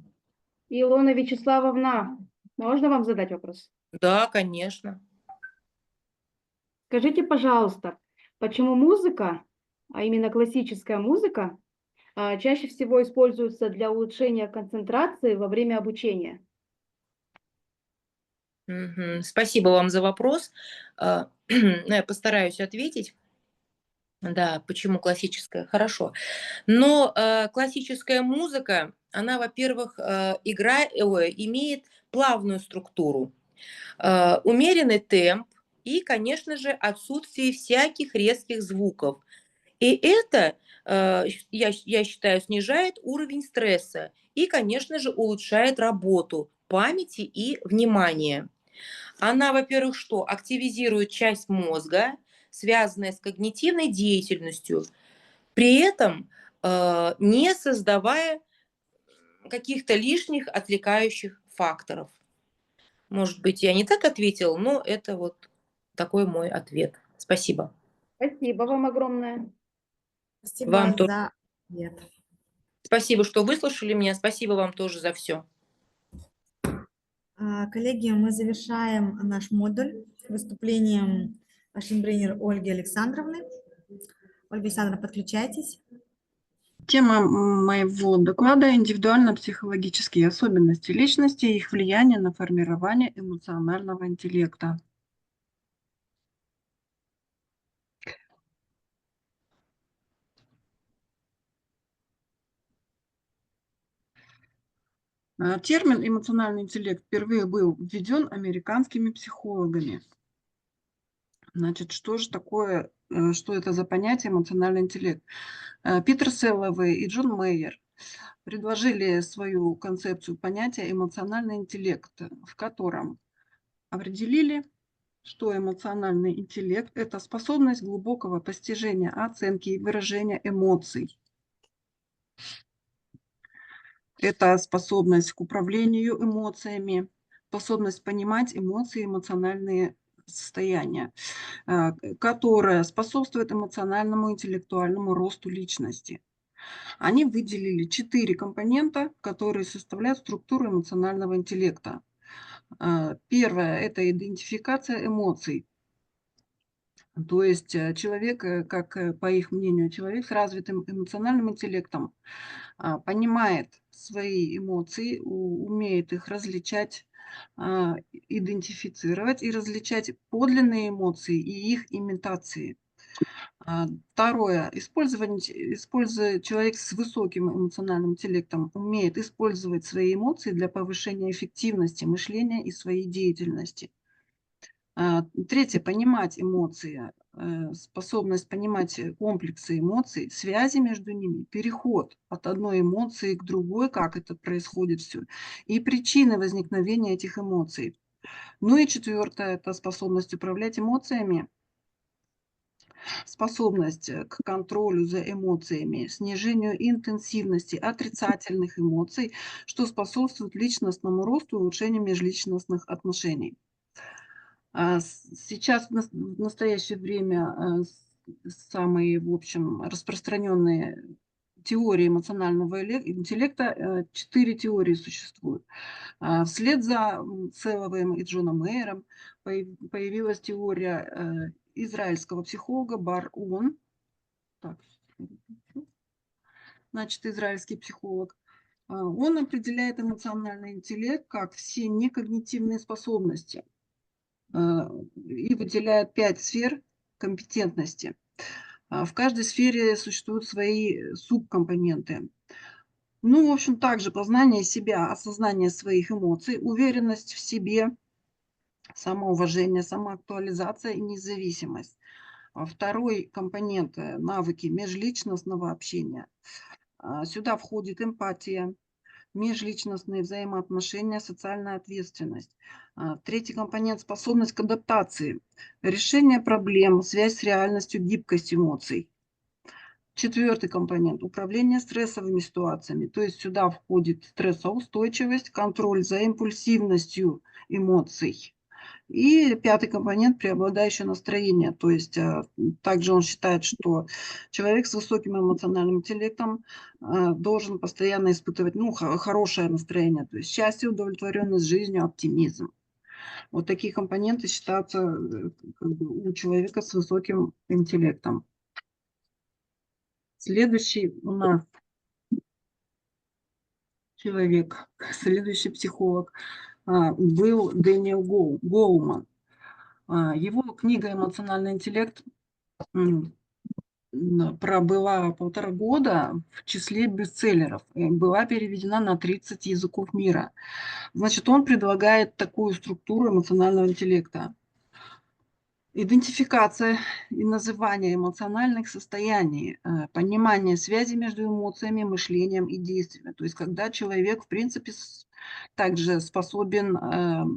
S1: Илона Вячеславовна, можно вам задать вопрос?
S4: Да, конечно.
S1: Скажите, пожалуйста, почему музыка, а именно классическая музыка, чаще всего используется для улучшения концентрации во время обучения?
S4: Спасибо вам за вопрос. Я постараюсь ответить. Да, почему классическая? Хорошо. Но классическая музыка, она, во-первых, имеет плавную структуру, умеренный темп и, конечно же, отсутствие всяких резких звуков. И это, я считаю, снижает уровень стресса и, конечно же, улучшает работу памяти и внимания. Она, во-первых, что? Активизирует часть мозга, связанная с когнитивной деятельностью, при этом не создавая каких-то лишних отвлекающих факторов. Может быть, я не так ответила, но это вот такой мой ответ. Спасибо.
S1: Спасибо вам огромное.
S2: Спасибо
S4: Вам тоже.
S2: за ответ.
S4: Спасибо, что выслушали меня. Спасибо вам тоже за все.
S2: Коллеги, мы завершаем наш модуль выступлением машин-тренера Ольги Александровны. Ольга Александровна, подключайтесь.
S6: Тема моего доклада – индивидуально-психологические особенности личности и их влияние на формирование эмоционального интеллекта. Термин «эмоциональный интеллект» впервые был введен американскими психологами. Значит, что же такое, что это за понятие эмоциональный интеллект? Питер Селловей и Джон Мейер предложили свою концепцию понятия эмоциональный интеллект, в котором определили, что эмоциональный интеллект – это способность глубокого постижения, оценки и выражения эмоций. Это способность к управлению эмоциями, способность понимать эмоции, эмоциональные состояния, которая способствует эмоциональному интеллектуальному росту личности. Они выделили 4 компонента, которые составляют структуру эмоционального интеллекта. Первое – это идентификация эмоций. То есть человек, по их мнению, человек с развитым эмоциональным интеллектом понимает свои эмоции, умеет их различать, идентифицировать и различать подлинные эмоции и их имитации. Второе. Человек с высоким эмоциональным интеллектом умеет использовать свои эмоции для повышения эффективности мышления и своей деятельности. Третье. Понимать эмоции, способность понимать комплексы эмоций, связи между ними, переход от одной эмоции к другой, как это происходит все, и причины возникновения этих эмоций. Ну и четвертое – это способность управлять эмоциями, способность к контролю за эмоциями, снижению интенсивности отрицательных эмоций, что способствует личностному росту и улучшению межличностных отношений. Сейчас в настоящее время самые, в общем, распространенные теории эмоционального интеллекта, 4 теории существуют. Вслед за Селловым и Джоном Мейером появилась теория израильского психолога Бар-Он. Значит, израильский психолог. Он определяет эмоциональный интеллект как все некогнитивные способности и выделяет 5 сфер компетентности. В каждой сфере существуют свои субкомпоненты. Ну, в общем, также познание себя, осознание своих эмоций, уверенность в себе, самоуважение, самоактуализация и независимость. Второй компонент – навыки межличностного общения. Сюда входит эмпатия, межличностные взаимоотношения, социальная ответственность. Третий компонент – способность к адаптации, решение проблем, связь с реальностью, гибкость эмоций. Четвертый компонент – управление стрессовыми ситуациями, то есть сюда входит стрессоустойчивость, контроль за импульсивностью эмоций. И пятый компонент – преобладающее настроение, то есть также он считает, что человек с высоким эмоциональным интеллектом должен постоянно испытывать хорошее настроение, то есть счастье, удовлетворенность жизнью, оптимизм. Вот такие компоненты считаются у человека с высоким интеллектом. Следующий у нас человек, следующий психолог был Дэниел Гоулман. Его книга «Эмоциональный интеллект» пробыла 1,5 года в числе бестселлеров. Была переведена на 30 языков мира. Значит, он предлагает такую структуру эмоционального интеллекта. Идентификация и называние эмоциональных состояний, понимание связи между эмоциями, мышлением и действиями. То есть когда человек, в принципе, также способен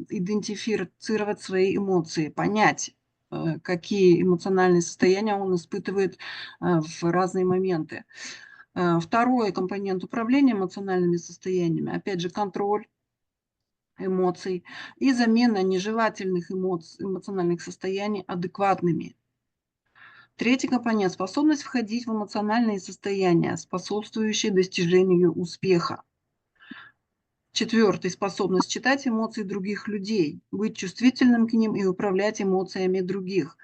S6: идентифицировать свои эмоции, понять, какие эмоциональные состояния он испытывает в разные моменты. Второй компонент управления эмоциональными состояниями, опять же, контроль эмоций и замена нежелательных эмоциональных состояний адекватными. Третий компонент – способность входить в эмоциональные состояния, способствующие достижению успеха. Четвертый – способность читать эмоции других людей, быть чувствительным к ним и управлять эмоциями других.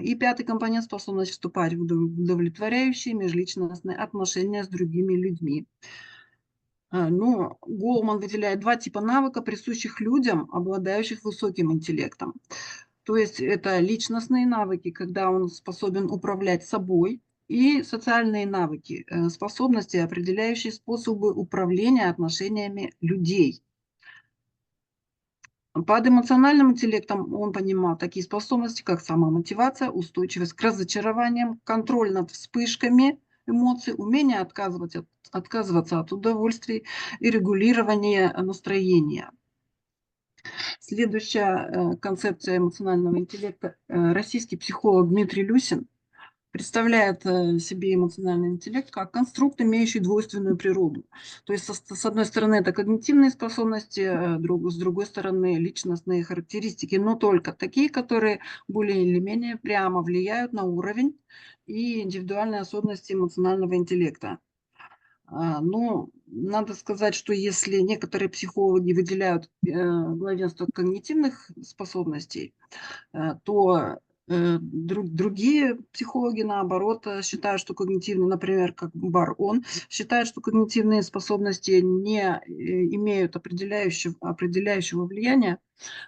S6: И пятый компонент – способность вступать в удовлетворяющие межличностные отношения с другими людьми. Но Голман выделяет два типа навыка, присущих людям, обладающих высоким интеллектом. То есть это личностные навыки, когда он способен управлять собой, и социальные навыки, способности, определяющие способы управления отношениями людей. Под эмоциональным интеллектом он понимал такие способности, как самомотивация, устойчивость к разочарованиям, контроль над вспышками эмоций, умение отказываться от удовольствий и регулирование настроения. Следующая концепция эмоционального интеллекта. Российский психолог Дмитрий Люсин представляет себе эмоциональный интеллект как конструкт, имеющий двойственную природу. То есть, с одной стороны, это когнитивные способности, с другой стороны, личностные характеристики, но только такие, которые более или менее прямо влияют на уровень и индивидуальные особенности эмоционального интеллекта. Но надо сказать, что если некоторые психологи выделяют главенство когнитивных способностей, то другие психологи, наоборот, считают, что когнитивные, например, как Бар-Он, считают, что когнитивные способности не имеют определяющего влияния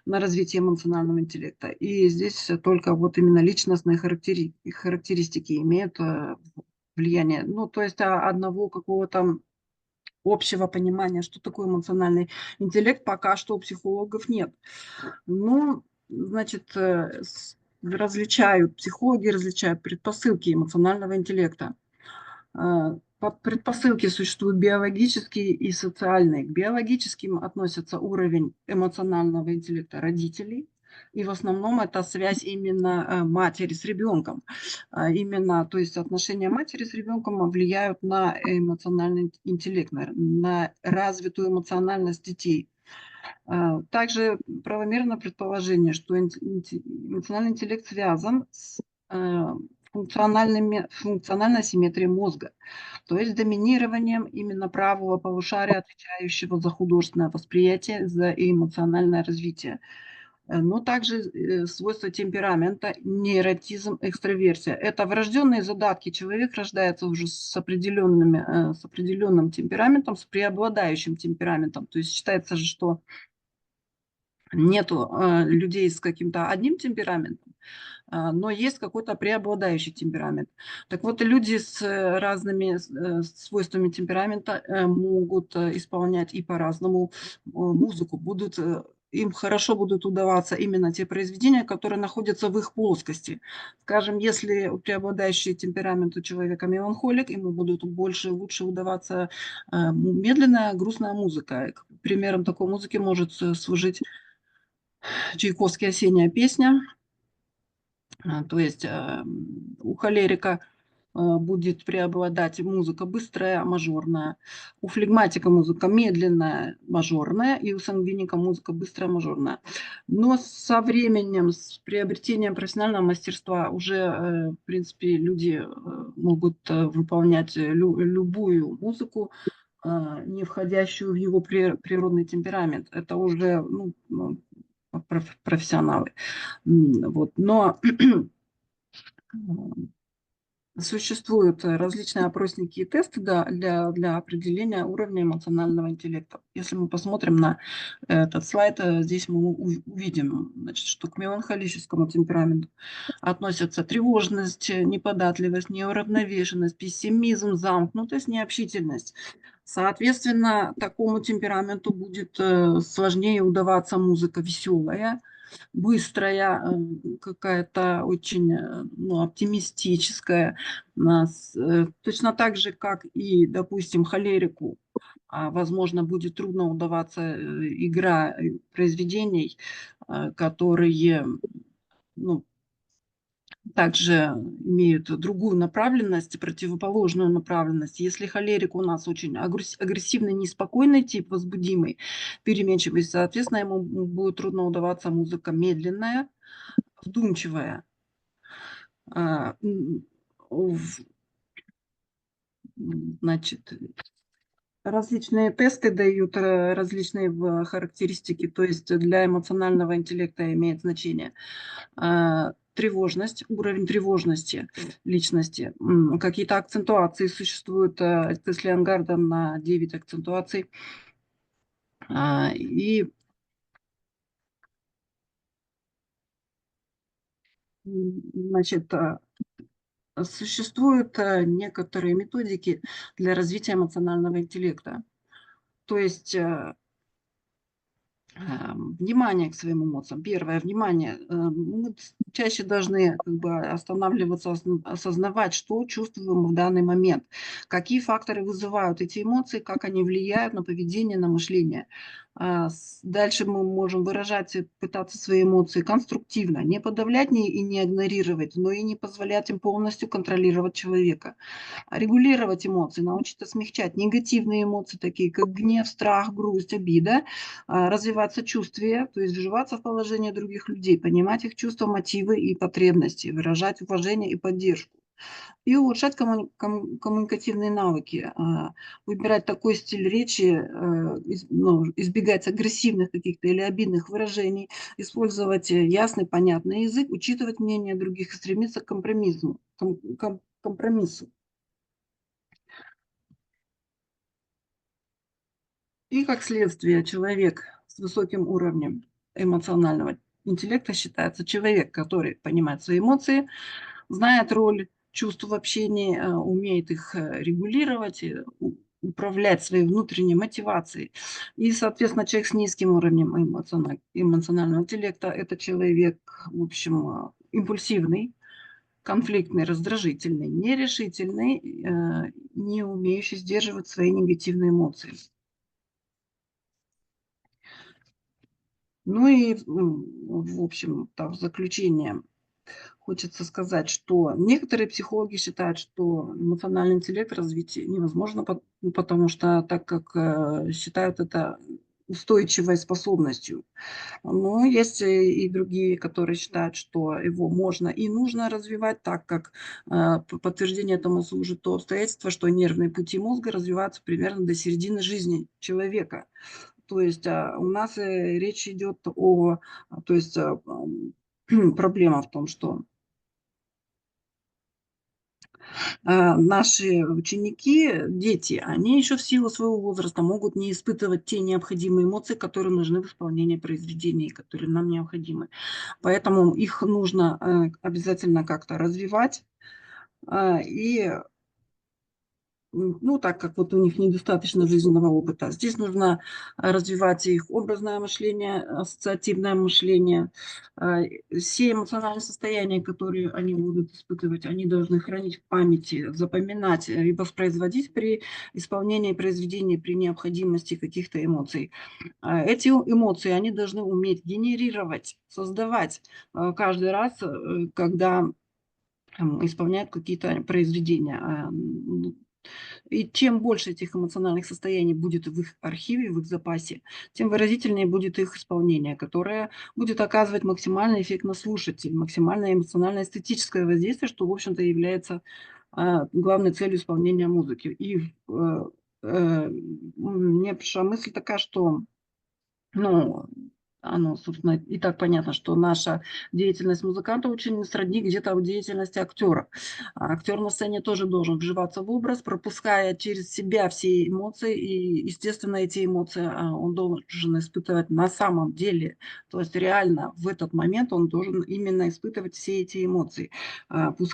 S6: на развитие эмоционального интеллекта. И здесь только вот именно личностные характеристики имеют влияние. Ну, то есть одного какого-то общего понимания, что такое эмоциональный интеллект, пока что у психологов нет. Ну, значит, психологи различают предпосылки эмоционального интеллекта. Предпосылки существуют биологические и социальные. К биологическим относятся уровень эмоционального интеллекта родителей, и в основном это связь именно матери с ребенком. Именно, то есть отношения матери с ребенком влияют на эмоциональный интеллект, на развитую эмоциональность детей. Также правомерно предположение, что эмоциональный интеллект связан с функциональной асимметрией мозга, то есть доминированием именно правого полушария, отвечающего за художественное восприятие, за эмоциональное развитие. Но также свойства темперамента, нейротизм, экстраверсия. Это врожденные задатки. Человек рождается уже с определенным темпераментом, с преобладающим темпераментом. То есть считается же, что нету людей с каким-то одним темпераментом, но есть какой-то преобладающий темперамент. Так вот, и люди с разными свойствами темперамента могут исполнять и по-разному музыку. Им хорошо будут удаваться именно те произведения, которые находятся в их плоскости. Скажем, если преобладающий темперамент у человека меланхолик, ему будут лучше удаваться медленная, грустная музыка. Примером такой музыки может служить Чайковский «Осенняя песня». То есть у холерика будет преобладать музыка быстрая, мажорная. У флегматика музыка медленная, мажорная. И у сангвиника музыка быстрая, мажорная. Но со временем, с приобретением профессионального мастерства уже, в принципе, люди могут выполнять любую музыку, не входящую в его природный темперамент. Это уже профессионалы. Вот. Но существуют различные опросники и тесты для определения уровня эмоционального интеллекта. Если мы посмотрим на этот слайд, здесь мы увидим, значит, что к меланхолическому темпераменту относятся тревожность, неподатливость, неуравновешенность, пессимизм, замкнутость, необщительность. Соответственно, такому темпераменту будет сложнее удаваться музыка веселая, быстрая, какая-то очень оптимистическая. Точно так же, как и, допустим, холерику, возможно, будет трудно удаваться игра произведений, которые также имеют другую направленность, противоположную направленность. Если холерик у нас очень агрессивный, неспокойный тип, возбудимый, переменчивый, соответственно, ему будет трудно удаваться музыка медленная, вдумчивая. Значит, Различные тесты дают различные характеристики, то есть для эмоционального интеллекта имеет значение тревожность, уровень тревожности личности. Какие-то акцентуации существуют, тест Леонгарда на 9 акцентуаций. И значит, существуют некоторые методики для развития эмоционального интеллекта. То есть внимание к своим эмоциям. Первое, внимание. Мы чаще должны как бы останавливаться, осознавать, что чувствуем в данный момент, какие факторы вызывают эти эмоции, как они влияют на поведение, на мышление. Дальше мы можем выражать, пытаться свои эмоции конструктивно, не подавлять и не игнорировать, но и не позволять им полностью контролировать человека. Регулировать эмоции, научиться смягчать негативные эмоции, такие как гнев, страх, грусть, обида, развивать сочувствие, то есть вживаться в положение других людей, понимать их чувства, мотивы и потребности, выражать уважение и поддержку. И улучшать коммуникативные навыки, выбирать такой стиль речи, избегать агрессивных каких-то или обидных выражений, использовать ясный, понятный язык, учитывать мнение других и стремиться к компромиссу. И как следствие, человек с высоким уровнем эмоционального интеллекта считается человек, который понимает свои эмоции, знает роль чувств в общении, умеет их регулировать, управлять своей внутренней мотивацией. И, соответственно, человек с низким уровнем эмоционального интеллекта – это человек, в общем, импульсивный, конфликтный, раздражительный, нерешительный, не умеющий сдерживать свои негативные эмоции. Ну и, в общем, в заключение хочется сказать, что некоторые психологи считают, что эмоциональный интеллект развить невозможно, потому что так как считают это устойчивой способностью. Но есть и другие, которые считают, что его можно и нужно развивать, так как подтверждение этому служит то обстоятельство, что нервные пути мозга развиваются примерно до середины жизни человека. То есть у нас речь идет о, то есть проблема в том, что наши ученики, дети, они еще в силу своего возраста могут не испытывать те необходимые эмоции, которые нужны в исполнении произведений, которые нам необходимы. Поэтому их нужно обязательно как-то развивать. И ну, так как вот у них недостаточно жизненного опыта. Здесь нужно развивать их образное мышление, ассоциативное мышление. Все эмоциональные состояния, которые они будут испытывать, они должны хранить в памяти, запоминать и воспроизводить при исполнении произведений, при необходимости каких-то эмоций. Эти эмоции они должны уметь генерировать, создавать каждый раз, когда исполняют какие-то произведения. И чем больше этих эмоциональных состояний будет в их архиве, в их запасе, тем выразительнее будет их исполнение, которое будет оказывать максимальный эффект на слушателя, максимальное эмоционально-эстетическое воздействие, что, в общем-то, является главной целью исполнения музыки. И мне пришла мысль такая, что ну, оно, собственно, и так понятно, что наша деятельность музыканта очень сродни где-то деятельности актера. Актер на сцене тоже должен вживаться в образ, пропуская через себя все эмоции. И, естественно, эти эмоции он должен испытывать на самом деле. То есть реально в этот момент он должен именно испытывать все эти эмоции.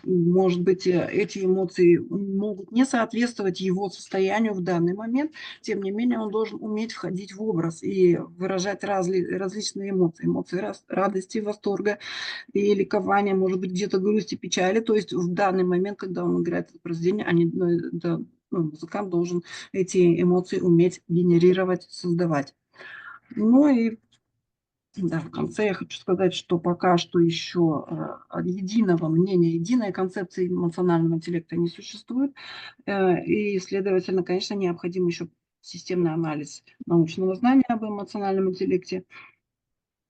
S6: Может быть, эти эмоции могут не соответствовать его состоянию в данный момент, тем не менее, он должен уметь входить в образ и выражать различные эмоции. Эмоции радости, восторга и ликования, может быть, где-то грусти, печали. То есть в данный момент, когда он играет это произведение, музыкант должен эти эмоции уметь генерировать, создавать. Ну и да, в конце я хочу сказать, что пока что еще единого мнения, единой концепции эмоционального интеллекта не существует. И, следовательно, конечно, необходим еще системный анализ научного знания об эмоциональном интеллекте,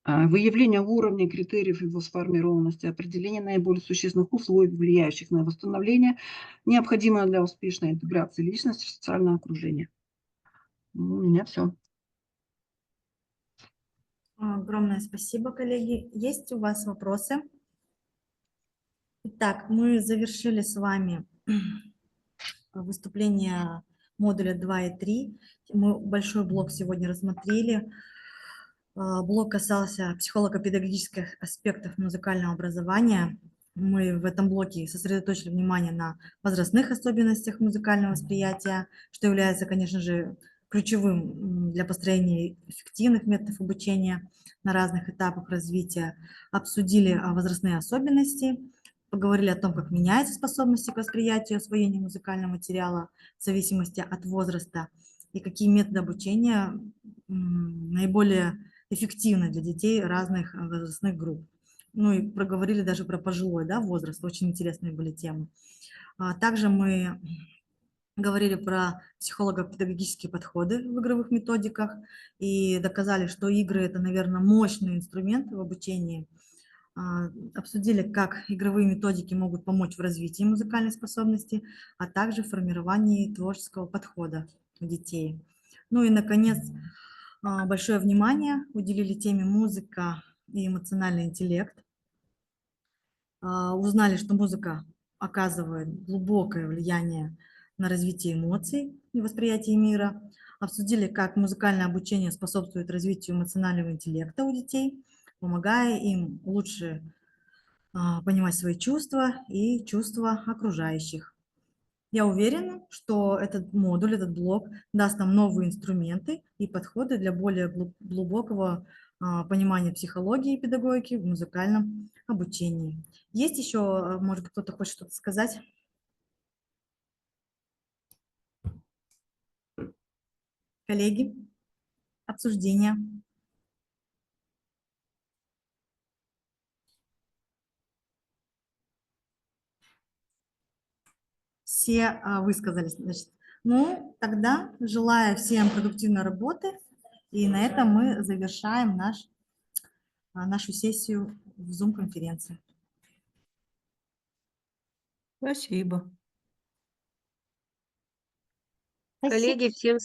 S6: выявление уровня критериев его сформированности, определение наиболее существенных условий, влияющих на восстановление, необходимое для успешной интеграции личности в социальное окружение. Ну, у меня все.
S2: Огромное спасибо, коллеги. Есть у вас вопросы? Итак, мы завершили с вами выступление модуля 2 и 3. Мы большой блок сегодня рассмотрели. Блок касался психолого-педагогических аспектов музыкального образования. Мы в этом блоке сосредоточили внимание на возрастных особенностях музыкального восприятия, что является, конечно же, ключевым для построения эффективных методов обучения на разных этапах развития. Обсудили возрастные особенности, поговорили о том, как меняются способности к восприятию и освоению музыкального материала в зависимости от возраста и какие методы обучения наиболее эффективны для детей разных возрастных групп. Ну и проговорили даже про пожилой, да, возраст, очень интересные были темы. Также мы говорили про психолого-педагогические подходы в игровых методиках и доказали, что игры – это, наверное, мощный инструмент в обучении. Обсудили, как игровые методики могут помочь в развитии музыкальной способности, а также в формировании творческого подхода у детей. Ну и, наконец, большое внимание уделили теме музыка и эмоциональный интеллект. Узнали, что музыка оказывает глубокое влияние на развитие эмоций и восприятие мира. Обсудили, как музыкальное обучение способствует развитию эмоционального интеллекта у детей, помогая им лучше понимать свои чувства и чувства окружающих. Я уверена, что этот модуль, этот блок даст нам новые инструменты и подходы для более глубокого понимания психологии и педагогики в музыкальном обучении. Есть еще, может, кто-то хочет что-то сказать? Коллеги, обсуждение. Все высказались, значит. Ну, тогда желаю всем продуктивной работы, и на этом мы завершаем нашу сессию в Zoom-конференции.
S7: Спасибо.
S3: Спасибо.
S7: Коллеги, всем